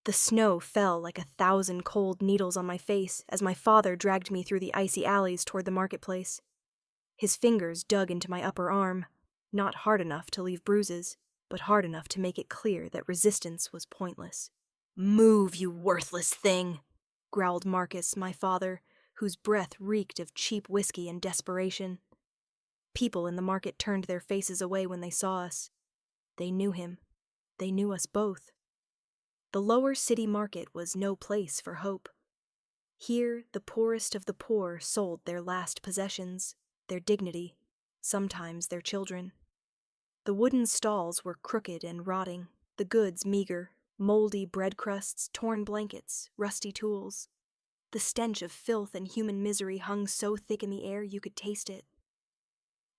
The snow fell like 1,000 cold needles on my face as my father dragged me through the icy alleys toward the marketplace. His fingers dug into my upper arm, not hard enough to leave bruises, but hard enough to make it clear that resistance was pointless. "Move, you worthless thing," growled Marcus, my father, whose breath reeked of cheap whiskey and desperation. People in the market turned their faces away when they saw us. They knew him. They knew us both. The lower city market was no place for hope. Here, the poorest of the poor sold their last possessions, their dignity, sometimes their children. The wooden stalls were crooked and rotting, the goods meager, moldy bread crusts, torn blankets, rusty tools. The stench of filth and human misery hung so thick in the air you could taste it.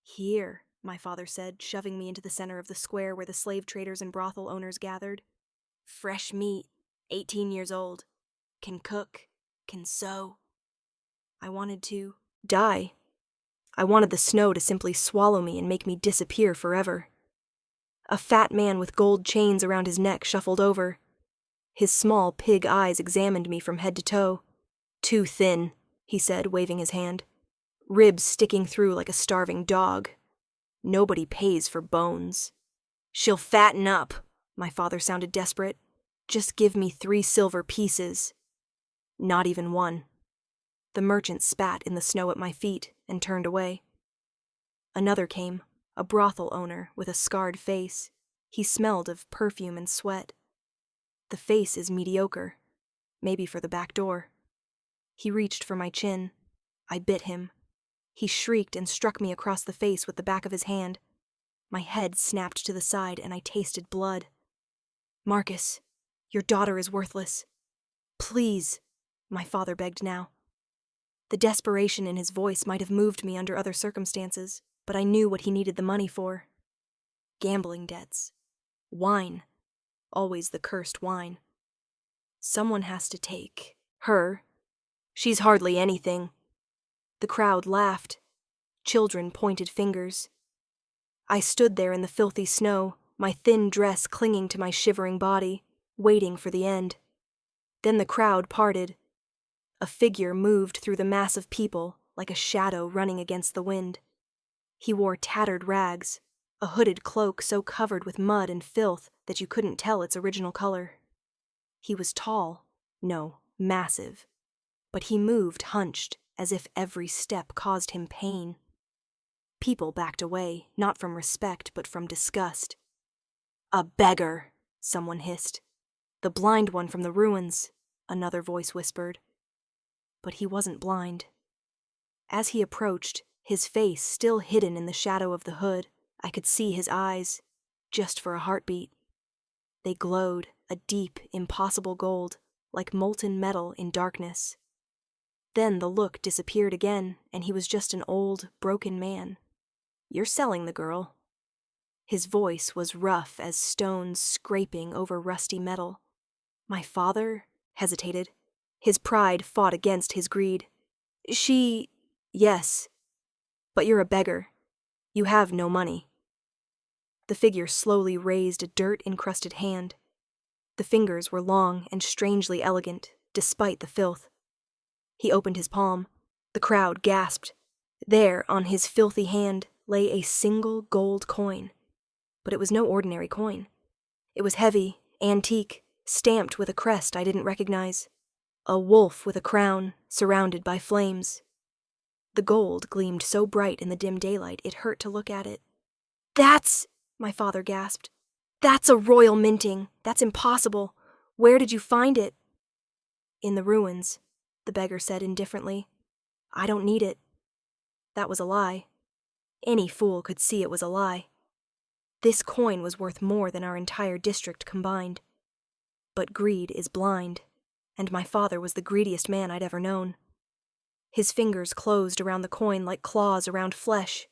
"Here," my father said, shoving me into the center of the square where the slave traders and brothel owners gathered. "Fresh meat, 18 years old. Can cook, can sew." I wanted to die. I wanted the snow to simply swallow me and make me disappear forever. A fat man with gold chains around his neck shuffled over. His small pig eyes examined me from head to toe. "Too thin," he said, waving his hand. "Ribs sticking through like a starving dog. Nobody pays for bones." "She'll fatten up," my father sounded desperate. "Just give me 3 silver pieces." Not even one. The merchant spat in the snow at my feet and turned away. Another came, a brothel owner with a scarred face. He smelled of perfume and sweat. The face is mediocre, maybe for the back door. He reached for my chin. I bit him. He shrieked and struck me across the face with the back of his hand. My head snapped to the side and I tasted blood. "Marcus, your daughter is worthless. Please," my father begged now. The desperation in his voice might have moved me under other circumstances, but I knew what he needed the money for. Gambling debts. Wine. Always the cursed wine. Someone has to take her. She's hardly anything. The crowd laughed. Children pointed fingers. I stood there in the filthy snow, my thin dress clinging to my shivering body, waiting for the end. Then the crowd parted. A figure moved through the mass of people like a shadow running against the wind. He wore tattered rags, a hooded cloak so covered with mud and filth that you couldn't tell its original color. He was tall, no, massive, but he moved hunched as if every step caused him pain. People backed away, not from respect but from disgust. "A beggar," someone hissed. "The blind one from the ruins," another voice whispered. But he wasn't blind. As he approached, his face still hidden in the shadow of the hood, I could see his eyes, just for a heartbeat. They glowed, a deep, impossible gold, like molten metal in darkness. Then the look disappeared again, and he was just an old, broken man. "You're selling the girl." His voice was rough as stones scraping over rusty metal. My father hesitated. His pride fought against his greed. Yes. But you're a beggar. You have no money." The figure slowly raised a dirt-encrusted hand. The fingers were long and strangely elegant, despite the filth. He opened his palm. The crowd gasped. There, on his filthy hand, lay a single gold coin. But it was no ordinary coin. It was heavy, antique, stamped with a crest I didn't recognize. A wolf with a crown, surrounded by flames. The gold gleamed so bright in the dim daylight it hurt to look at it. "That's," my father gasped. "That's a royal minting. That's impossible. Where did you find it?" "In the ruins," the beggar said indifferently. "I don't need it." That was a lie. Any fool could see it was a lie. This coin was worth more than our entire district combined. But greed is blind, and my father was the greediest man I'd ever known. His fingers closed around the coin like claws around flesh.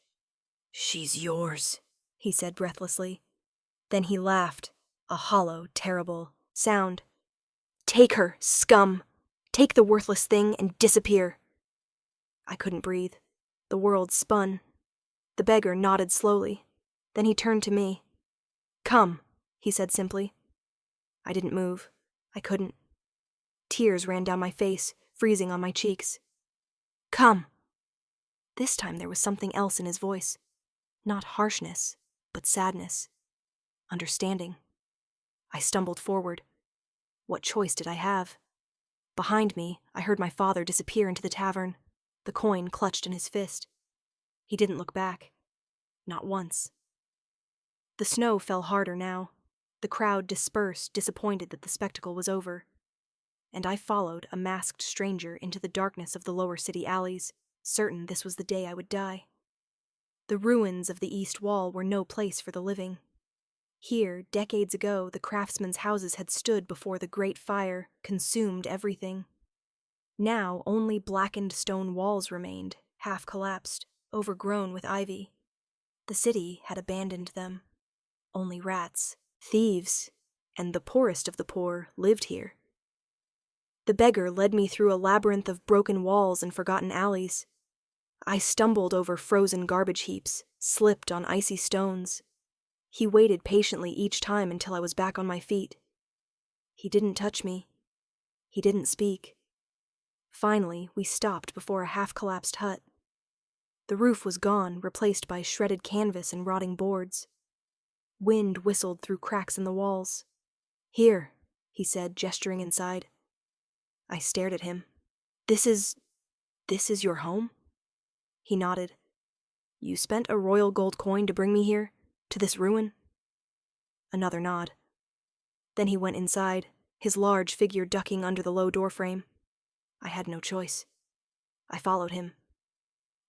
"She's yours," he said breathlessly. Then he laughed, a hollow, terrible sound. "Take her, scum! Take the worthless thing and disappear." I couldn't breathe. The world spun. The beggar nodded slowly. Then he turned to me. "Come," he said simply. I didn't move. I couldn't. Tears ran down my face, freezing on my cheeks. Come! This time there was something else in his voice. Not harshness, but sadness. Understanding. I stumbled forward. What choice did I have? Behind me, I heard my father disappear into the tavern, the coin clutched in his fist. He didn't look back. Not once. The snow fell harder now. The crowd dispersed, disappointed that the spectacle was over. And I followed a masked stranger into the darkness of the lower city alleys, certain this was the day I would die. The ruins of the east wall were no place for the living. Here, decades ago, the craftsmen's houses had stood before the great fire, consumed everything. Now only blackened stone walls remained, half collapsed, overgrown with ivy. The city had abandoned them. Only rats, thieves, and the poorest of the poor lived here. The beggar led me through a labyrinth of broken walls and forgotten alleys. I stumbled over frozen garbage heaps, slipped on icy stones. He waited patiently each time until I was back on my feet. He didn't touch me. He didn't speak. Finally, we stopped before a half-collapsed hut. The roof was gone, replaced by shredded canvas and rotting boards. Wind whistled through cracks in the walls. Here, he said, gesturing inside. I stared at him. This is your home? He nodded. You spent a royal gold coin to bring me here? To this ruin? Another nod. Then he went inside, his large figure ducking under the low doorframe. I had no choice. I followed him.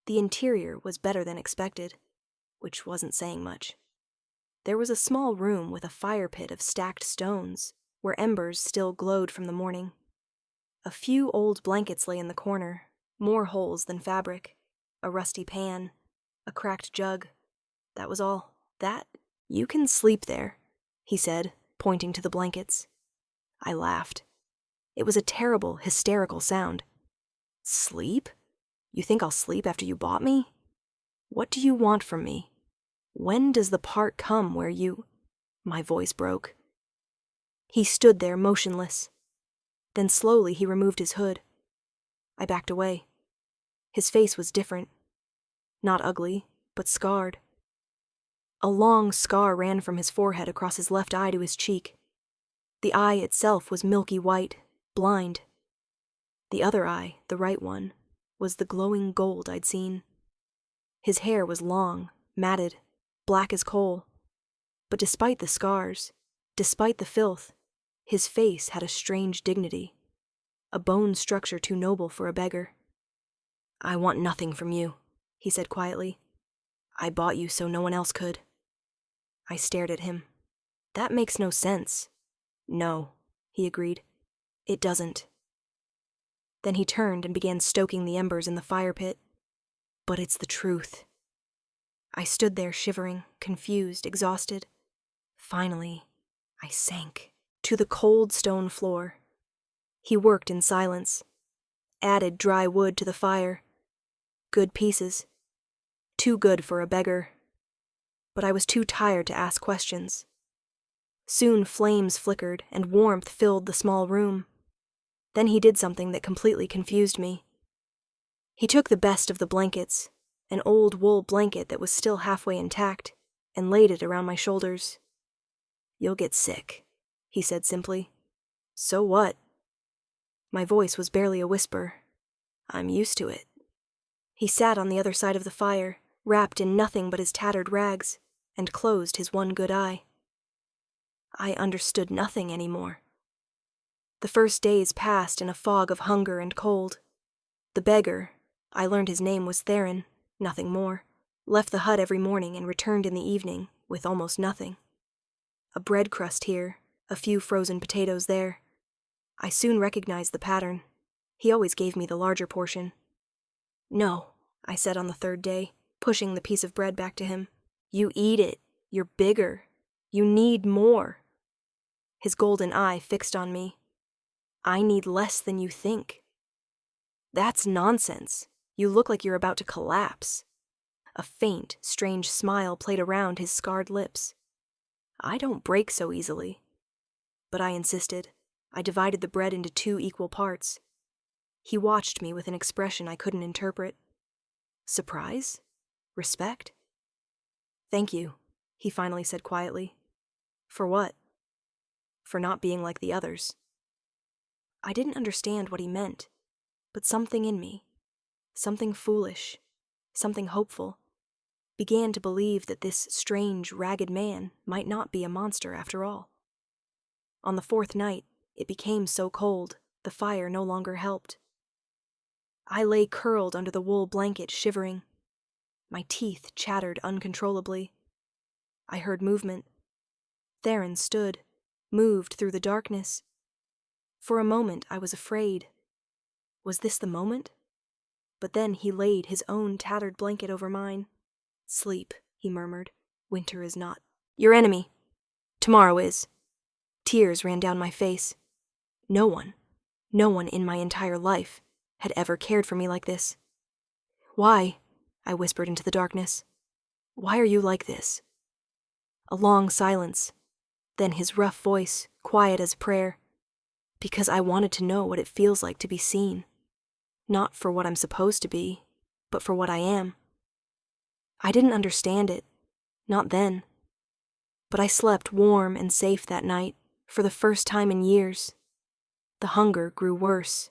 The interior was better than expected, which wasn't saying much. There was a small room with a fire pit of stacked stones, where embers still glowed from the morning. A few old blankets lay in the corner, more holes than fabric, a rusty pan, a cracked jug. That was all. That? You can sleep there, he said, pointing to the blankets. I laughed. It was a terrible, hysterical sound. Sleep? You think I'll sleep after you bought me? What do you want from me? When does the part come where you... My voice broke. He stood there motionless. Then slowly he removed his hood. I backed away. His face was different. Not ugly, but scarred. A long scar ran from his forehead across his left eye to his cheek. The eye itself was milky white, blind. The other eye, the right one, was the glowing gold I'd seen. His hair was long, matted, black as coal. But despite the scars, despite the filth, his face had a strange dignity, a bone structure too noble for a beggar. I want nothing from you, he said quietly. I bought you so no one else could. I stared at him. That makes no sense. No, he agreed. It doesn't. Then he turned and began stoking the embers in the fire pit. But it's the truth. I stood there shivering, confused, exhausted. Finally, I sank to the cold stone floor. He worked in silence, added dry wood to the fire. Good pieces. Too good for a beggar. But I was too tired to ask questions. Soon flames flickered and warmth filled the small room. Then he did something that completely confused me. He took the best of the blankets, an old wool blanket that was still halfway intact, and laid it around my shoulders. You'll get sick, he said simply. So what? My voice was barely a whisper. I'm used to it. He sat on the other side of the fire, wrapped in nothing but his tattered rags, and closed his one good eye. I understood nothing anymore. The first days passed in a fog of hunger and cold. The beggar, I learned his name was Theren, nothing more, left the hut every morning and returned in the evening with almost nothing. A bread crust here, a few frozen potatoes there. I soon recognized the pattern. He always gave me the larger portion. No, I said on the third day, pushing the piece of bread back to him. You eat it. You're bigger. You need more. His golden eye fixed on me. I need less than you think. That's nonsense. You look like you're about to collapse. A faint, strange smile played around his scarred lips. I don't break so easily. But I insisted. I divided the bread into 2 equal parts. He watched me with an expression I couldn't interpret. Surprise? Respect? Thank you, he finally said quietly. For what? For not being like the others. I didn't understand what he meant, but something in me, something foolish, something hopeful, began to believe that this strange, ragged man might not be a monster after all. On the 4th night, it became so cold, the fire no longer helped. I lay curled under the wool blanket, shivering. My teeth chattered uncontrollably. I heard movement. Theren stood, moved through the darkness. For a moment, I was afraid. Was this the moment? But then he laid his own tattered blanket over mine. Sleep, he murmured. Winter is not your enemy. Tomorrow is. Tears ran down my face. No one in my entire life had ever cared for me like this. Why? I whispered into the darkness. Why are you like this? A long silence. Then his rough voice, quiet as a prayer. Because I wanted to know what it feels like to be seen. Not for what I'm supposed to be, but for what I am. I didn't understand it. Not then. But I slept warm and safe that night, for the first time in years. The hunger grew worse.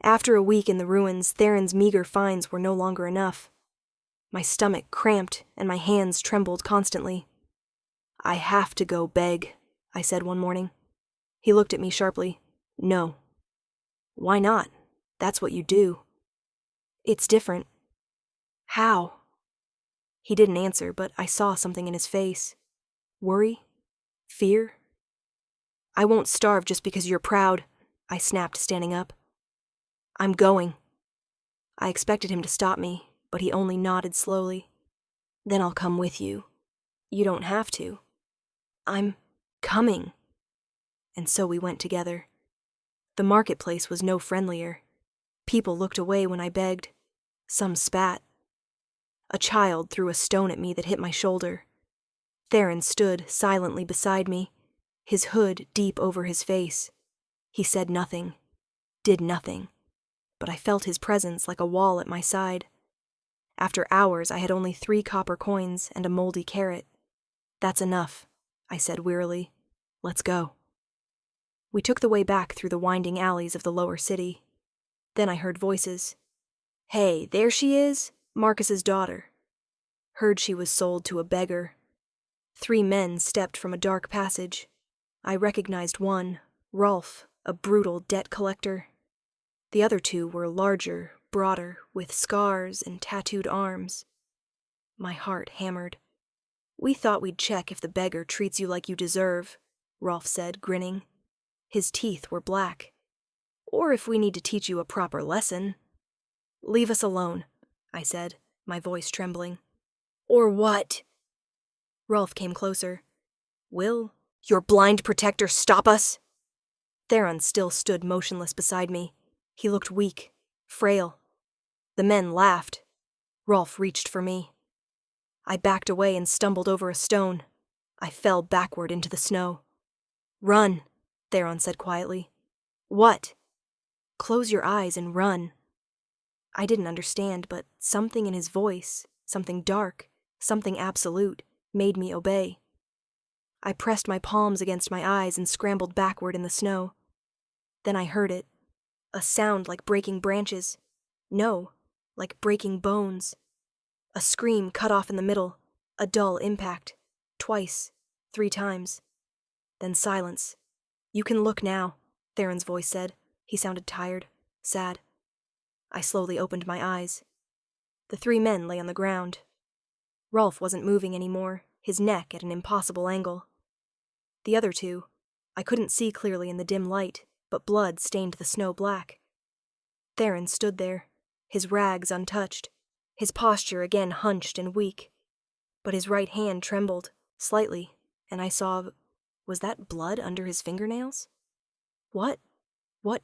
After a week in the ruins, Theron's meager finds were no longer enough. My stomach cramped and my hands trembled constantly. I have to go beg, I said one morning. He looked at me sharply. No. Why not? That's what you do. It's different. How? He didn't answer, but I saw something in his face. Worry? Fear? I won't starve just because you're proud, I snapped, standing up. I'm going. I expected him to stop me, but he only nodded slowly. Then I'll come with you. You don't have to. I'm coming. And so we went together. The marketplace was no friendlier. People looked away when I begged. Some spat. A child threw a stone at me that hit my shoulder. Theren stood silently beside me, his hood deep over his face. He said nothing, did nothing, but I felt his presence like a wall at my side. After hours, I had only 3 copper coins and a moldy carrot. That's enough, I said wearily. Let's go. We took the way back through the winding alleys of the lower city. Then I heard voices. Hey, there she is, Marcus's daughter. Heard she was sold to a beggar. 3 men stepped from a dark passage. I recognized one, Rolf, a brutal debt collector. The other 2 were larger, broader, with scars and tattooed arms. My heart hammered. We thought we'd check if the beggar treats you like you deserve, Rolf said, grinning. His teeth were black. Or if we need to teach you a proper lesson. Leave us alone, I said, my voice trembling. Or what? Rolf came closer. Will your blind protector stop us? Theren still stood motionless beside me. He looked weak, frail. The men laughed. Rolf reached for me. I backed away and stumbled over a stone. I fell backward into the snow. Run, Theren said quietly. What? Close your eyes and run. I didn't understand, but something in his voice, something dark, something absolute, made me obey. I pressed my palms against my eyes and scrambled backward in the snow. Then I heard it. A sound like breaking branches. No, like breaking bones. A scream cut off in the middle. A dull impact. Twice. 3 times. Then silence. You can look now, Theron's voice said. He sounded tired, sad. I slowly opened my eyes. The 3 men lay on the ground. Rolf wasn't moving anymore, his neck at an impossible angle. The other 2, I couldn't see clearly in the dim light, but blood stained the snow black. Theren stood there, his rags untouched, his posture again hunched and weak. But his right hand trembled, slightly, and I saw... Was that blood under his fingernails? What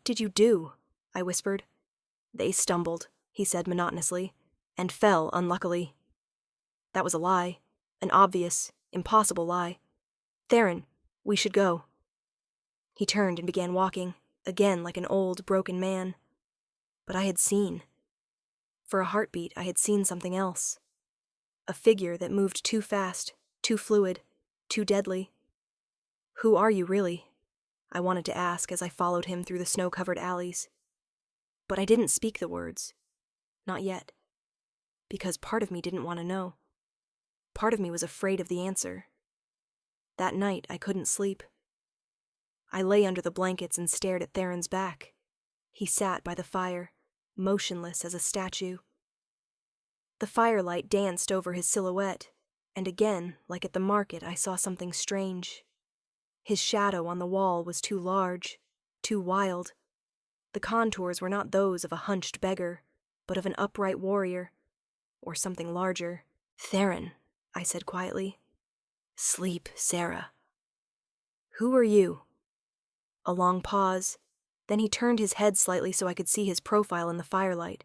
did you do? I whispered. They stumbled, he said monotonously, and fell unluckily. That was a lie, an obvious, impossible lie. Theren, we should go. He turned and began walking, again like an old, broken man. But I had seen. For a heartbeat, I had seen something else. A figure that moved too fast, too fluid, too deadly. "Who are you, really?" I wanted to ask as I followed him through the snow-covered alleys. But I didn't speak the words. Not yet. Because part of me didn't want to know. Part of me was afraid of the answer. That night, I couldn't sleep. I lay under the blankets and stared at Theren's back. He sat by the fire, motionless as a statue. The firelight danced over his silhouette, and again, like at the market, I saw something strange. His shadow on the wall was too large, too wild. The contours were not those of a hunched beggar, but of an upright warrior, or something larger. "Theren," I said quietly. "Sleep, Sarah." "Who are you?" A long pause. Then he turned his head slightly so I could see his profile in the firelight.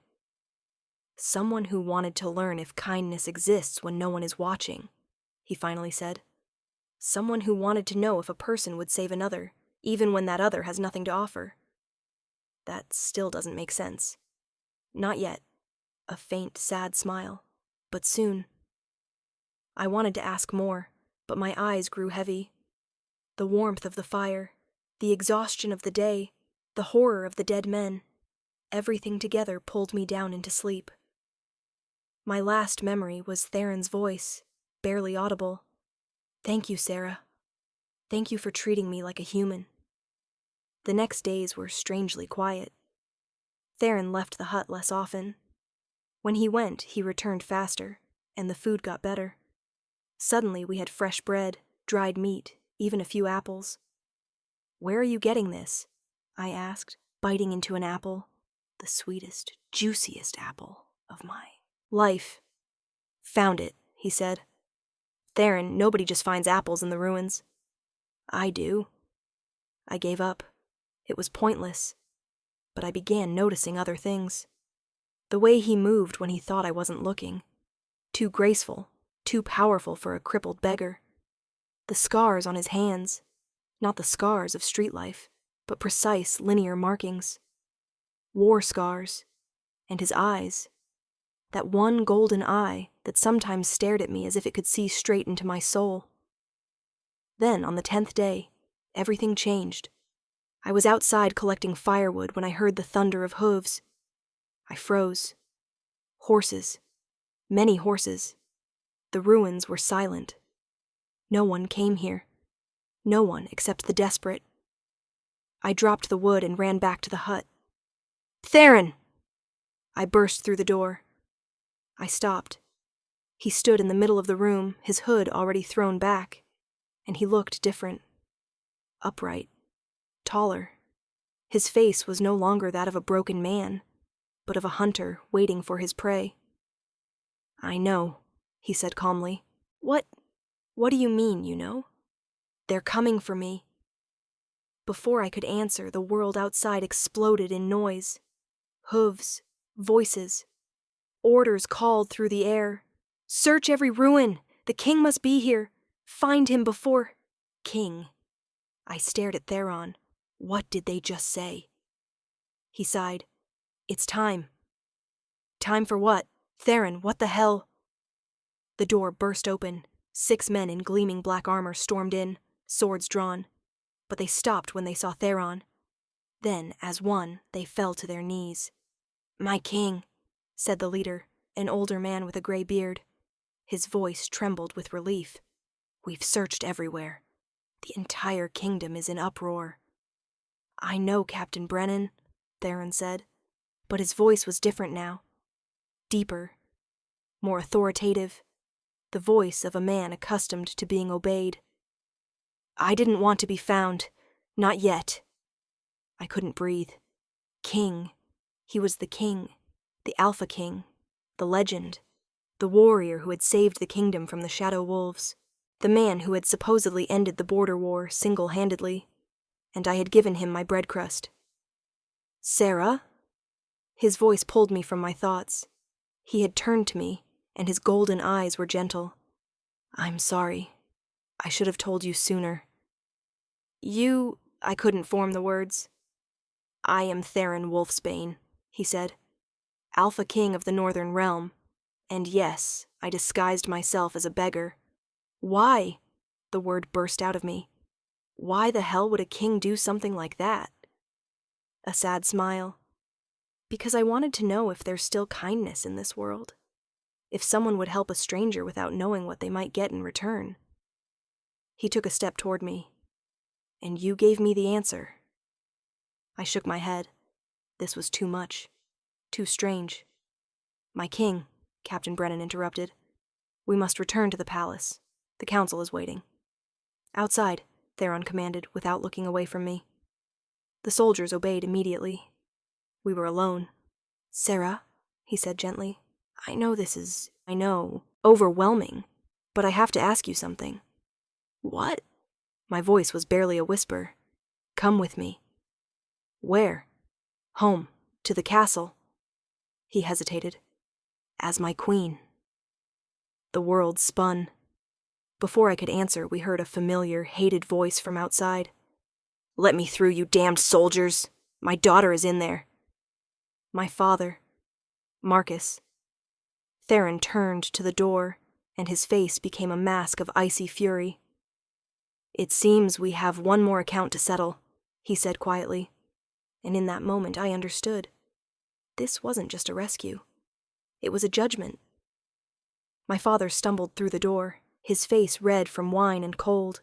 "Someone who wanted to learn if kindness exists when no one is watching," he finally said. "Someone who wanted to know if a person would save another, even when that other has nothing to offer." That still doesn't make sense. Not yet. A faint, sad smile. But soon. I wanted to ask more, but my eyes grew heavy. The warmth of the fire, the exhaustion of the day, the horror of the dead men, everything together pulled me down into sleep. My last memory was Theren's voice, barely audible. "Thank you, Sarah. Thank you for treating me like a human." The next days were strangely quiet. Theren left the hut less often. When he went, he returned faster, and the food got better. Suddenly we had fresh bread, dried meat, even a few apples. "Where are you getting this?" I asked, biting into an apple, the sweetest, juiciest apple of my life. "Found it," he said. "Theren, nobody just finds apples in the ruins." "I do." I gave up. It was pointless. But I began noticing other things. The way he moved when he thought I wasn't looking. Too graceful, too powerful for a crippled beggar. The scars on his hands. Not the scars of street life, but precise, linear markings. War scars. And his eyes. That one golden eye that sometimes stared at me as if it could see straight into my soul. Then, on the 10th day, everything changed. I was outside collecting firewood when I heard the thunder of hooves. I froze. Horses. Many horses. The ruins were silent. No one came here. No one except the desperate. I dropped the wood and ran back to the hut. "Theren!" I burst through the door. I stopped. He stood in the middle of the room, his hood already thrown back, and he looked different. Upright. Taller. His face was no longer that of a broken man, but of a hunter waiting for his prey. "I know," he said calmly. What do you mean, you know?" "They're coming for me." Before I could answer, the world outside exploded in noise. Hooves. Voices. Orders called through the air. "Search every ruin! The king must be here! Find him before—" King. I stared at Theren. What did they just say? He sighed. "It's time." "Time for what? Theren, what the hell?" The door burst open. 6 men in gleaming black armor stormed in, swords drawn. But they stopped when they saw Theren. Then, as one, they fell to their knees. "My king," said the leader, an older man with a gray beard. His voice trembled with relief. "We've searched everywhere. The entire kingdom is in uproar." "I know, Captain Brennan," Theren said, but his voice was different now. Deeper. More authoritative. The voice of a man accustomed to being obeyed. "I didn't want to be found. Not yet." I couldn't breathe. King. He was the king. The Alpha King. The legend. The warrior who had saved the kingdom from the Shadow Wolves. The man who had supposedly ended the border war single-handedly. And I had given him my bread crust. "Sarah?" His voice pulled me from my thoughts. He had turned to me, and his golden eyes were gentle. "I'm sorry. I should have told you sooner." "You I couldn't form the words. "I am Theren Wolfsbane," he said, "Alpha King of the Northern Realm. And yes, I disguised myself as a beggar." "Why?" the word burst out of me. "Why the hell would a king do something like that?" A sad smile. "Because I wanted to know if there's still kindness in this world. If someone would help a stranger without knowing what they might get in return." He took a step toward me. "And you gave me the answer." I shook my head. This was too much. Too strange. "My king," Captain Brennan interrupted. "We must return to the palace. The council is waiting." "Outside," Theren commanded, without looking away from me. The soldiers obeyed immediately. We were alone. "Sarah," he said gently, I know, overwhelming, but I have to ask you something." "What?" My voice was barely a whisper. "Come with me." "Where?" "Home, to the castle." He hesitated. "As my queen." The world spun. Before I could answer, we heard a familiar, hated voice from outside. "Let me through, you damned soldiers! My daughter is in there." My father. Marcus. Theren turned to the door, and his face became a mask of icy fury. "It seems we have one more account to settle," he said quietly. And in that moment I understood. This wasn't just a rescue. It was a judgment. My father stumbled through the door, his face red from wine and cold.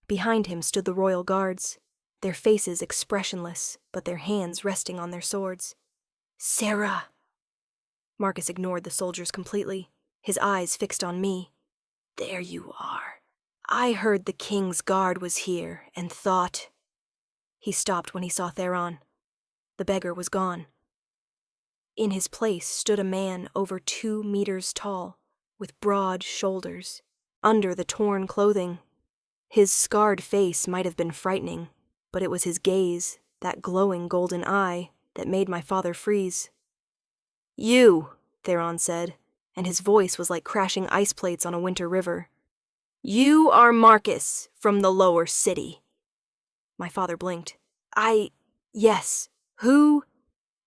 Behind him stood the royal guards, their faces expressionless, but their hands resting on their swords. "Sarah!" Marcus ignored the soldiers completely, his eyes fixed on me. "There you are. I heard the king's guard was here and thought—" He stopped when he saw Theren. The beggar was gone. In his place stood a man over 2 meters tall, with broad shoulders. Under the torn clothing, his scarred face might have been frightening, but it was his gaze, that glowing golden eye, that made my father freeze. "You," Theren said, and his voice was like crashing ice plates on a winter river. "You are Marcus from the lower city." My father blinked. Yes. Who?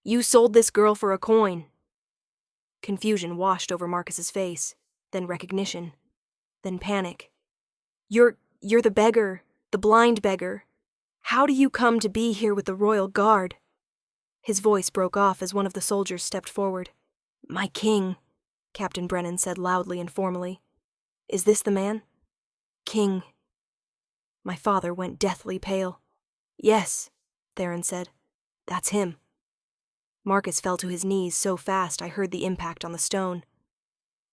You sold this girl for a coin." Confusion washed over Marcus's face, then recognition, then panic. You're the beggar, the blind beggar. How do you come to be here with the royal guard?" His voice broke off as one of the soldiers stepped forward. "My king," Captain Brennan said loudly and formally. "Is this the man?" "King." My father went deathly pale. "Yes," Theren said. "That's him." Marcus fell to his knees so fast I heard the impact on the stone.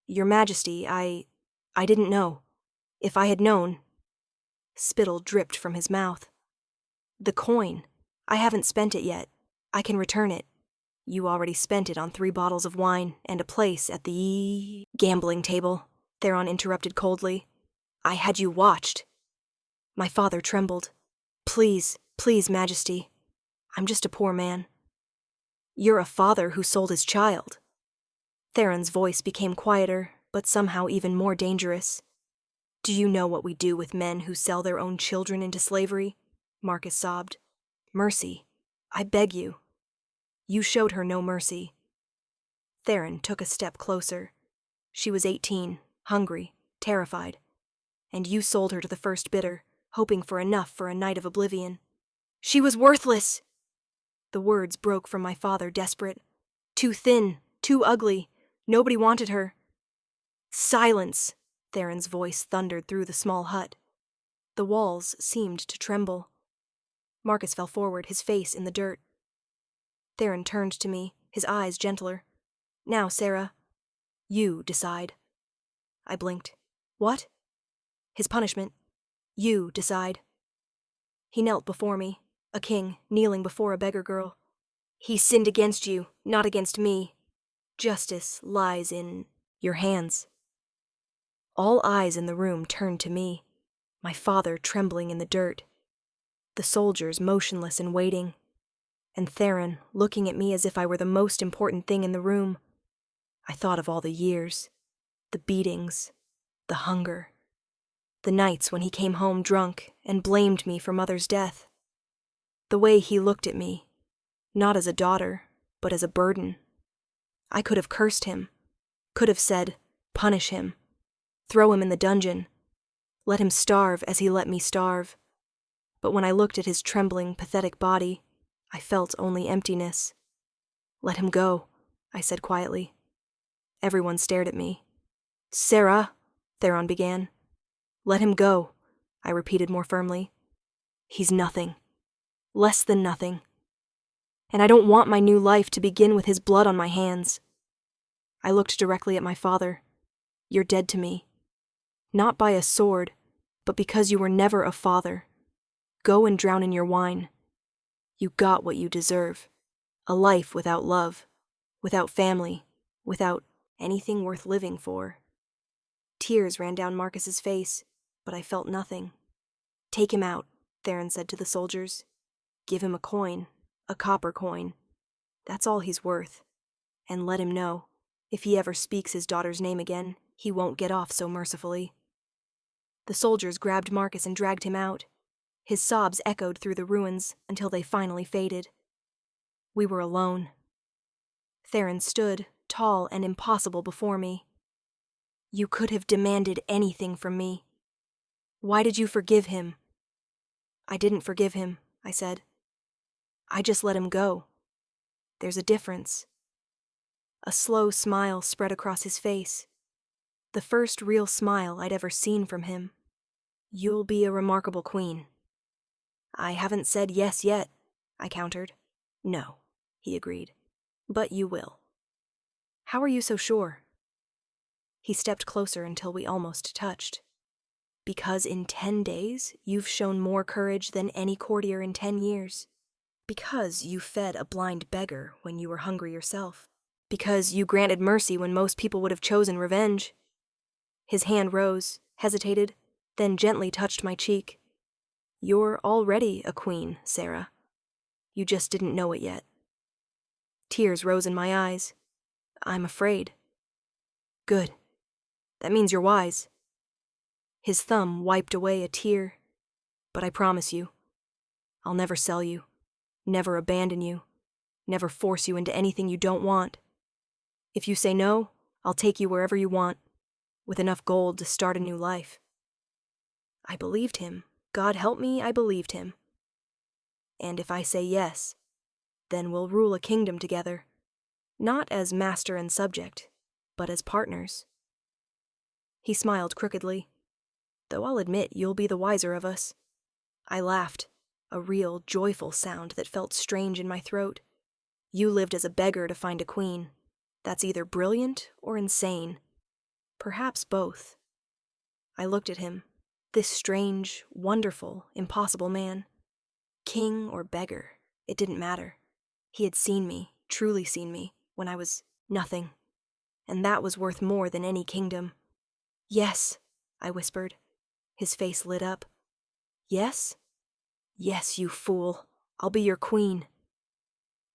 "Your Majesty, I didn't know. If I had known—" Spittle dripped from his mouth. "The coin. I haven't spent it yet. I can return it." "You already spent it on 3 bottles of wine and a place at the gambling table," Theren interrupted coldly. "I had you watched." My father trembled. Please, Majesty. I'm just a poor man." "You're a father who sold his child." Theron's voice became quieter, but somehow even more dangerous. "Do you know what we do with men who sell their own children into slavery?" Marcus sobbed. "Mercy. I beg you." "You showed her no mercy." Theren took a step closer. "She was 18, hungry, terrified. And you sold her to the first bidder, hoping for enough for a night of oblivion." "She was worthless!" The words broke from my father, desperate. "Too thin, too ugly. Nobody wanted her." "Silence!" Theron's voice thundered through the small hut. The walls seemed to tremble. Marcus fell forward, his face in the dirt. Theren turned to me, his eyes gentler. "Now, Sarah, you decide." I blinked. "What?" "His punishment. You decide." He knelt before me, a king kneeling before a beggar girl. "He sinned against you, not against me. Justice lies in your hands." All eyes in the room turned to me, my father trembling in the dirt, the soldiers motionless and waiting, and Theren looking at me as if I were the most important thing in the room. I thought of all the years, the beatings, the hunger, the nights when he came home drunk and blamed me for Mother's death. The way he looked at me, not as a daughter, but as a burden. I could have cursed him, could have said, punish him, throw him in the dungeon, let him starve as he let me starve. But when I looked at his trembling, pathetic body, I felt only emptiness. Let him go, I said quietly. Everyone stared at me. Sarah, Theren began. Let him go, I repeated more firmly. He's nothing. Less than nothing. And I don't want my new life to begin with his blood on my hands. I looked directly at my father. You're dead to me. Not by a sword, but because you were never a father. Go and drown in your wine. You got what you deserve. A life without love, without family, without anything worth living for. Tears ran down Marcus's face, but I felt nothing. Take him out, Theren said to the soldiers. Give him a coin, a copper coin. That's all he's worth. And let him know, if he ever speaks his daughter's name again, he won't get off so mercifully. The soldiers grabbed Marcus and dragged him out. His sobs echoed through the ruins until they finally faded. We were alone. Theren stood, tall and impossible before me. You could have demanded anything from me. Why did you forgive him? I didn't forgive him, I said. I just let him go. There's a difference. A slow smile spread across his face. The first real smile I'd ever seen from him. You'll be a remarkable queen. I haven't said yes yet, I countered. No, he agreed. But you will. How are you so sure? He stepped closer until we almost touched. Because in 10 days, you've shown more courage than any courtier in 10 years. Because you fed a blind beggar when you were hungry yourself. Because you granted mercy when most people would have chosen revenge. His hand rose, hesitated, then gently touched my cheek. You're already a queen, Sarah. You just didn't know it yet. Tears rose in my eyes. I'm afraid. Good. That means you're wise. His thumb wiped away a tear. But I promise you, I'll never sell you, never abandon you, never force you into anything you don't want. If you say no, I'll take you wherever you want, with enough gold to start a new life. I believed him. God help me, I believed him. And if I say yes, then we'll rule a kingdom together, not as master and subject, but as partners. He smiled crookedly, though I'll admit you'll be the wiser of us. I laughed, a real, joyful sound that felt strange in my throat. You lived as a beggar to find a queen. That's either brilliant or insane. Perhaps both. I looked at him, this strange, wonderful, impossible man. King or beggar, it didn't matter. He had seen me, truly seen me, when I was nothing. And that was worth more than any kingdom. Yes, I whispered. His face lit up. Yes? Yes, you fool. I'll be your queen.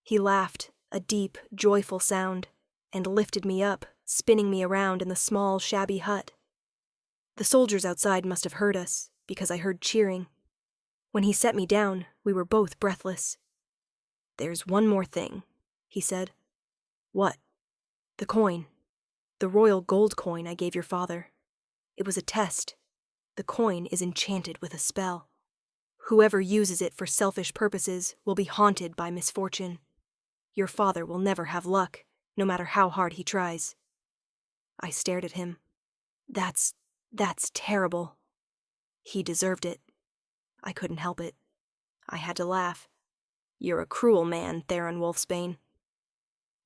He laughed, a deep, joyful sound, and lifted me up, spinning me around in the small, shabby hut. The soldiers outside must have heard us, because I heard cheering. When he set me down, we were both breathless. There's one more thing, he said. What? The coin. The royal gold coin I gave your father. It was a test. The coin is enchanted with a spell. Whoever uses it for selfish purposes will be haunted by misfortune. Your father will never have luck, no matter how hard he tries. I stared at him. That's terrible. He deserved it. I couldn't help it. I had to laugh. You're a cruel man, Theren Wolfsbane.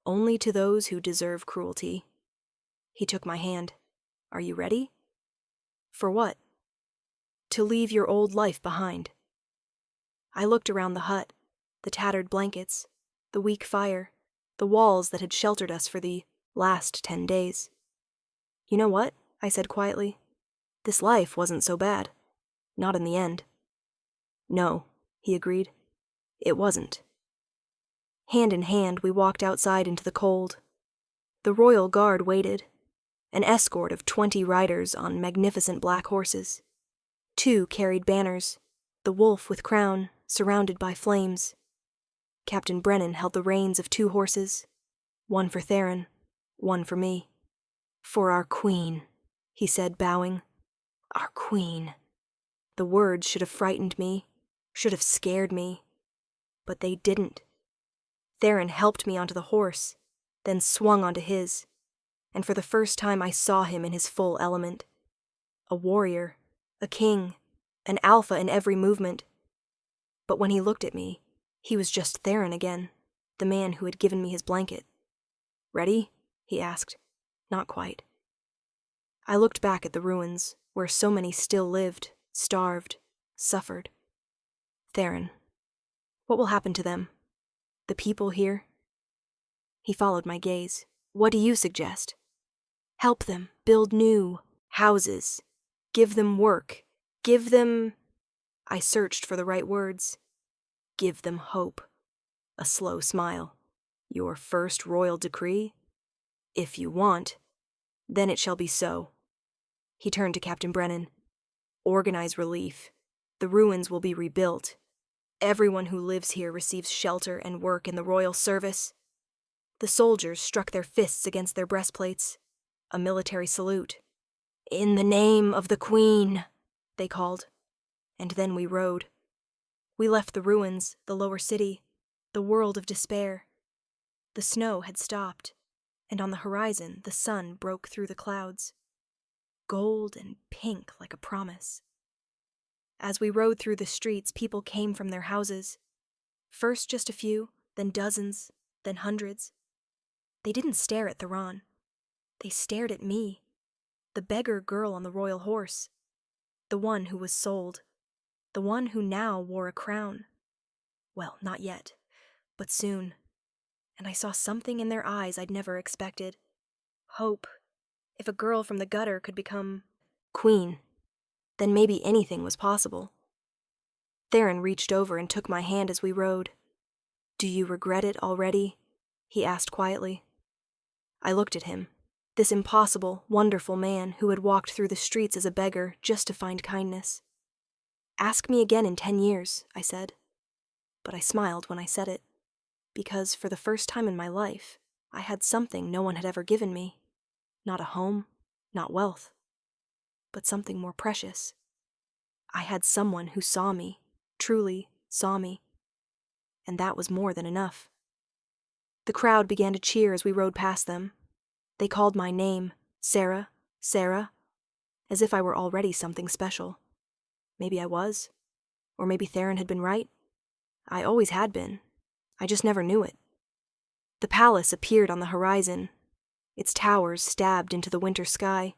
Only to those who deserve cruelty. He took my hand. Are you ready? For what? To leave your old life behind. I looked around the hut, the tattered blankets, the weak fire, the walls that had sheltered us for the last 10 days. You know what? I said quietly. This life wasn't so bad. Not in the end. No, he agreed. It wasn't. Hand in hand, we walked outside into the cold. The royal guard waited, an escort of 20 riders on magnificent black horses. 2 carried banners, the wolf with crown surrounded by flames. Captain Brennan held the reins of 2 horses, one for Theren, one for me. "For our queen," he said, bowing. "Our queen." The words should have frightened me, should have scared me, but they didn't. Theren helped me onto the horse, then swung onto his, and for the first time I saw him in his full element. A warrior, a king, an alpha in every movement. But when he looked at me, he was just Theren again, the man who had given me his blanket. "Ready?" he asked. "Not quite." I looked back at the ruins, where so many still lived, starved, suffered. "Theren, what will happen to them? The people here?" He followed my gaze. "What do you suggest?" "Help them build new houses. Give them work. Give them—" I searched for the right words. "Give them hope." A slow smile. "Your first royal decree? If you want, then it shall be so." He turned to Captain Brennan. "Organize relief. The ruins will be rebuilt. Everyone who lives here receives shelter and work in the royal service." The soldiers struck their fists against their breastplates. A military salute. "In the name of the Queen," they called. And then we rode. We left the ruins, the lower city, the world of despair. The snow had stopped, and on the horizon the sun broke through the clouds. Gold and pink like a promise. As we rode through the streets, people came from their houses. First just a few, then dozens, then hundreds. They didn't stare at Theren. They stared at me, the beggar girl on the royal horse, the one who was sold, the one who now wore a crown. Well, not yet, but soon. And I saw something in their eyes I'd never expected. Hope. If a girl from the gutter could become queen, then maybe anything was possible. Theren reached over and took my hand as we rode. "Do you regret it already?" he asked quietly. I looked at him, this impossible, wonderful man who had walked through the streets as a beggar just to find kindness. "Ask me again in 10 years, I said. But I smiled when I said it, because for the first time in my life, I had something no one had ever given me. Not a home, not wealth, but something more precious. I had someone who saw me, truly saw me, and that was more than enough. The crowd began to cheer as we rode past them. They called my name, Sarah, Sarah, as if I were already something special. Maybe I was, or maybe Theren had been right. I always had been. I just never knew it. The palace appeared on the horizon. Its towers stabbed into the winter sky.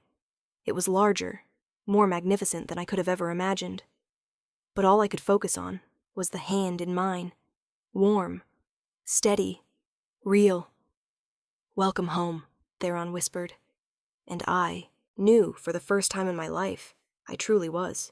It was larger, more magnificent than I could have ever imagined. But all I could focus on was the hand in mine. Warm, steady, real. "Welcome home," Theren whispered. And I knew for the first time in my life I truly was.